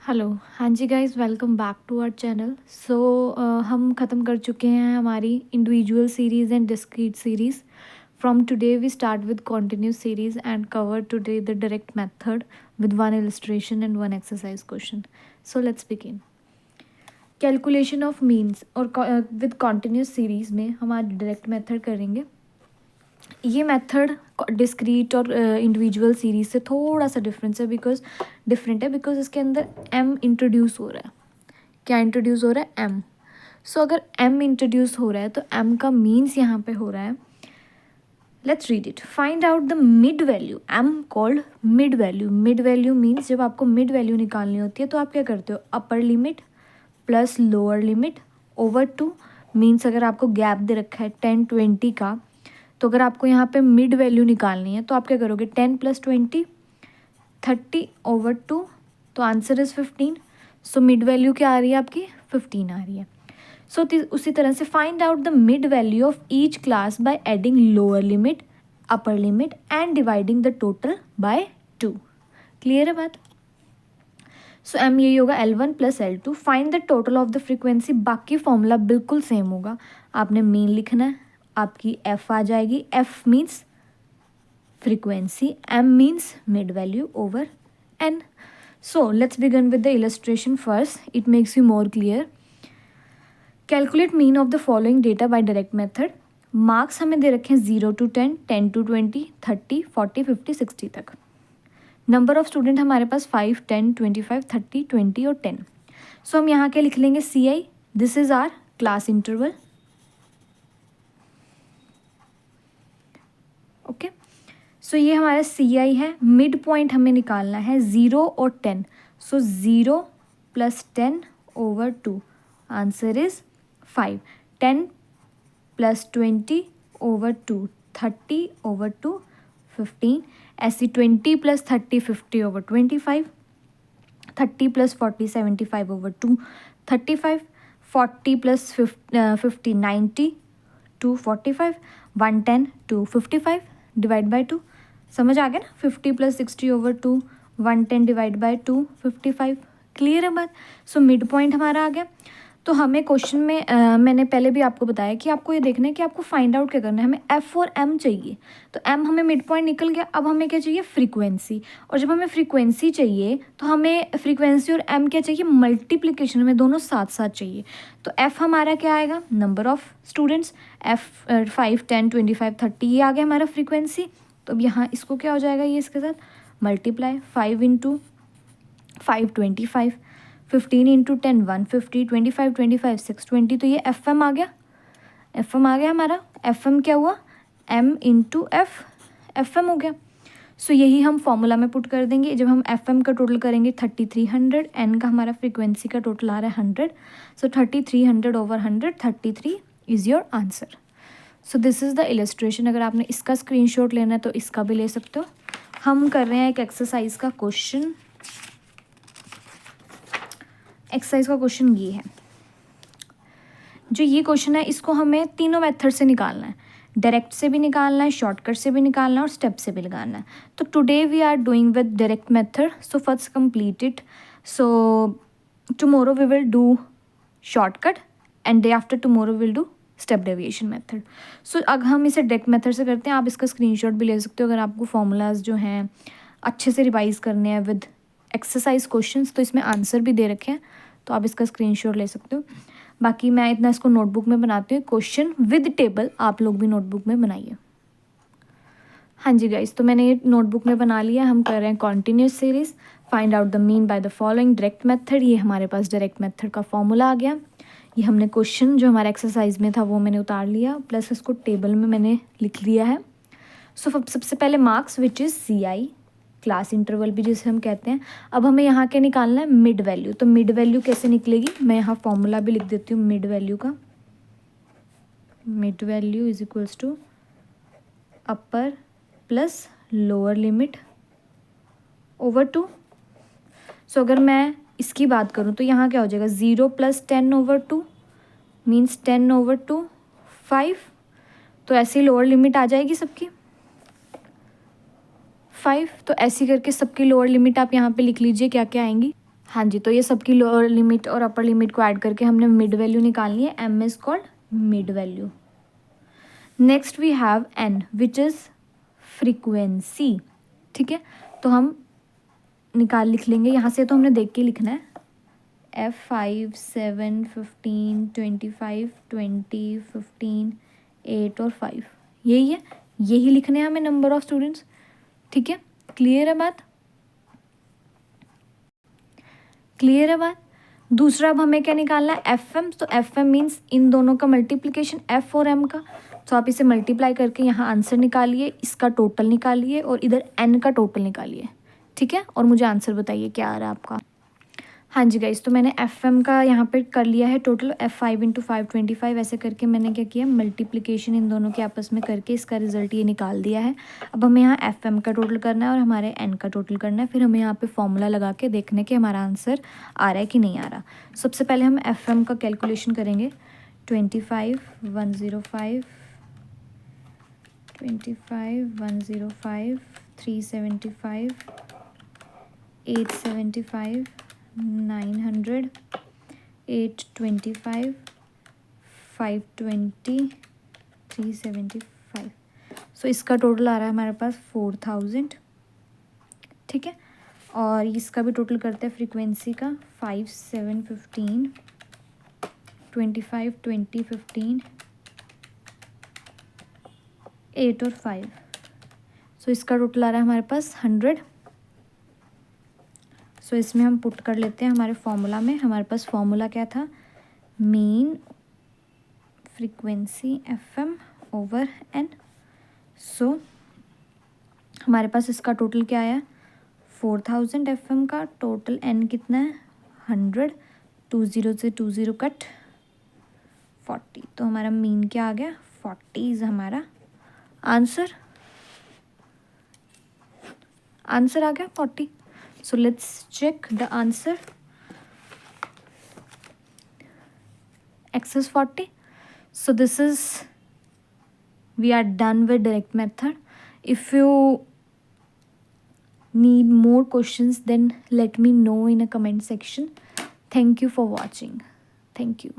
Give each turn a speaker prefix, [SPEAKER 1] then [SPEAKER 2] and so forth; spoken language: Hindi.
[SPEAKER 1] हेलो। हाँ जी guys, welcome back to our channel. हम ख़त्म कर चुके हैं हमारी individual series and discrete series. From today we start with continuous series and cover today the direct method with one illustration and one exercise question. So let's begin. Calculation of means और विद कॉन्टिन्यूस सीरीज़ में हम आज डायरेक्ट मेथड करेंगे। ये मेथड डिस्क्रीट और इंडिविजुअल सीरीज से थोड़ा सा डिफरेंट है बिकॉज इसके अंदर एम इंट्रोड्यूस हो रहा है। क्या इंट्रोड्यूस हो रहा है? एम। सो अगर एम इंट्रोड्यूस हो रहा है तो एम का मीन्स यहाँ पे हो रहा है, let's read it. Find out the mid value, M called mid value. Mid value means जब आपको मिड वैल्यू निकालनी होती है तो आप क्या करते हो? Upper limit plus lower limit over two. Means अगर आपको गैप दे रखा है 10-20 का, तो अगर आपको यहाँ पे मिड वैल्यू निकालनी है तो आप क्या करोगे? 10 + 20 30 ओवर 2, तो answer is 15। So mid value क्या आ रही है आपकी? 15 आ रही है। सो उसी तरह से find out the mid value of each class by adding lower limit, upper limit and dividing the total by 2। Clear है बात? सो एम यही होगा L1 + L2। Find the total of the frequency. बाकी फॉर्मूला बिल्कुल सेम होगा। आपने मीन लिखना है, आपकी एफ आ जाएगी। F means frequency, M means mid value over N. So let's begin with the illustration first, it makes you more clear. Calculate mean of the following data bye direct method. Marks हमें दे रखे हैं 0 to 10, 10 to 20, 30, 40, 50, 60 तक। नंबर ऑफ स्टूडेंट हमारे पास 5, 10, 25, 30, 20 और 10। सो हम यहाँ क्या लिख लेंगे? CI, this is our class interval. Okay, so ये हमारा CI है। मिड पॉइंट हमें निकालना है 0 और 10। सो 0 + 10 over 2, answer is 5। 10 + 20 over 2, 30 over 2, 15। ऐसी 20 + 30, 50 ओवर 25। 30 + 40, 75 ओवर 2, 35। 40 + 50, 90, 245। 110, 255 divide by 2। समझ आ गया ना? 50 + 60 ओवर 2, 110 डिवाइड बाय 2, 55। क्लियर है बात? सो मिड पॉइंट हमारा आ गया। तो हमें क्वेश्चन में मैंने पहले भी आपको बताया कि आपको ये देखना है कि आपको फाइंड आउट क्या करना है। हमें एफ और एम चाहिए। तो एम हमें मिड पॉइंट निकल गया। अब हमें क्या चाहिए? फ्रीक्वेंसी। और जब हमें फ्रीक्वेंसी चाहिए तो हमें फ्रीक्वेंसी और एम क्या चाहिए? मल्टीप्लिकेशन में, दोनों साथ साथ चाहिए। तो एफ हमारा क्या आएगा? Number of students. एफ 5, 10, 25, 30 ये आ गया हमारा फ्रीक्वेंसी। तो अब यहाँ इसको क्या हो जाएगा? ये इसके साथ मल्टीप्लाई। 5 × 5, 25। 15 × 10, 150। 25, 25, 620। तो ये एफ एम आ गया। एफ एम आ गया हमारा। एफ एम क्या हुआ? एम × एफ, एफ एम हो गया। सो यही हम फॉर्मूला में पुट कर देंगे। जब हम एफ एम का टोटल करेंगे 3300, एन का हमारा फ्रीक्वेंसी का टोटल आ रहा है 100। सो 3300 over 100, 33 is your answer. So this is the illustration. अगर आपने इसका स्क्रीनशॉट लेना है तो इसका भी ले सकते हो। हम कर रहे हैं एक एक्सरसाइज का क्वेश्चन। एक्सरसाइज का क्वेश्चन ये है। जो ये क्वेश्चन है इसको हमें तीनों मेथड से निकालना है। डायरेक्ट से भी निकालना है, शॉर्टकट से भी निकालना है और स्टेप से भी निकालना है। तो today we are doing with direct method. So first complete it. So tomorrow we will do shortcut and day after tomorrow will do step deviation method. So अगर हम इसे डायरेक्ट मेथड से करते हैं, आप इसका स्क्रीनशॉट भी ले सकते हो अगर आपको फॉर्मूलाज जो हैं अच्छे से रिवाइज करने हैं विद एक्सरसाइज क्वेश्चंस। तो इसमें आंसर भी दे रखे हैं, तो आप इसका स्क्रीनशॉट ले सकते हो। बाकी मैं इतना इसको नोटबुक में बनाती हूँ। क्वेश्चन विद टेबल आप लोग भी नोटबुक में बनाइए। हाँ जी गाइस, तो मैंने ये नोटबुक में बना लिया। हम कर रहे हैं continuous series. Find out the mean by the following direct method. ये हमारे पास डायरेक्ट मेथड का फॉर्मूला आ गया। ये हमने क्वेश्चन जो हमारा एक्सरसाइज में था वो मैंने उतार लिया, प्लस इसको टेबल में मैंने लिख लिया है। सो सबसे पहले marks which is CI, class interval भी जिसे हम कहते हैं। अब हमें यहाँ क्या निकालना है? Mid value. तो मिड वैल्यू कैसे निकलेगी? मैं यहाँ फॉर्मूला भी लिख देती हूँ मिड वैल्यू का। Mid value is equals to upper plus lower limit over 2। So अगर मैं इसकी बात करूँ तो यहाँ क्या हो जाएगा? 0 + 10 ओवर 2 मीन्स 10 ओवर 2, 5। तो ऐसी लोअर लिमिट आ जाएगी सबकी 5। तो ऐसी करके सबकी लोअर लिमिट आप यहाँ पे लिख लीजिए क्या क्या आएंगी। हाँ जी, तो ये सबकी लोअर लिमिट और अपर लिमिट को ऐड करके हमने मिड वैल्यू निकालनी है। m is called mid value. Next we have n which is frequency. ठीक है, तो हम लिख लेंगे यहाँ से, तो हमने देख के लिखना है। F5 7 15 25 20 15 8 और 5, यही है, यही लिखने हैं हमें नंबर ऑफ स्टूडेंट्स। ठीक है, क्लियर है बात, क्लियर है बात। दूसरा अब हमें क्या निकालना है, एफ एम। तो एफ एम मीन्स इन दोनों का मल्टीप्लिकेशन, एफ और एम का। तो आप इसे मल्टीप्लाई करके यहाँ आंसर निकालिए, इसका टोटल निकालिए और इधर एन का टोटल निकालिए। ठीक है, और मुझे आंसर बताइए क्या आ रहा है आपका। हाँ जी गाइस, तो मैंने एफ एम का यहाँ पे कर लिया है टोटल, F5 × 5 25, ऐसे करके मैंने क्या किया, मल्टीप्लिकेशन इन दोनों के आपस में करके इसका रिजल्ट ये निकाल दिया है। अब हमें यहाँ एफ एम का टोटल करना है और हमारे एन का टोटल करना है। फिर हमें यहाँ पे फॉर्मूला लगा के देखने के हमारा आंसर आ रहा है कि नहीं आ रहा। सबसे पहले हम एफ एम का कैलकुलेशन करेंगे। 25 105 25 105 375 875 900 825 520 375। सो इसका टोटल आ रहा है हमारे पास 4000। ठीक है, और इसका भी टोटल करते हैं फ्रीक्वेंसी का। 5 7 15 25 20 15 8 और 5। सो इसका टोटल आ रहा है हमारे पास 100। सो इसमें हम पुट कर लेते हैं हमारे फॉर्मूला में। हमारे पास फॉर्मूला क्या था, mean frequency f m over N. So हमारे पास इसका टोटल क्या आया, 4000 एफ एम का। टोटल एन कितना है, 100। 20 से 20 कट 40, तो हमारा मीन क्या आ गया, 40 इज हमारा आंसर। आंसर आ गया 40। So let's check the answer. X is 40. So this is, we are done with direct method. If you need more questions, then let me know in a comment section. Thank you for watching. Thank you.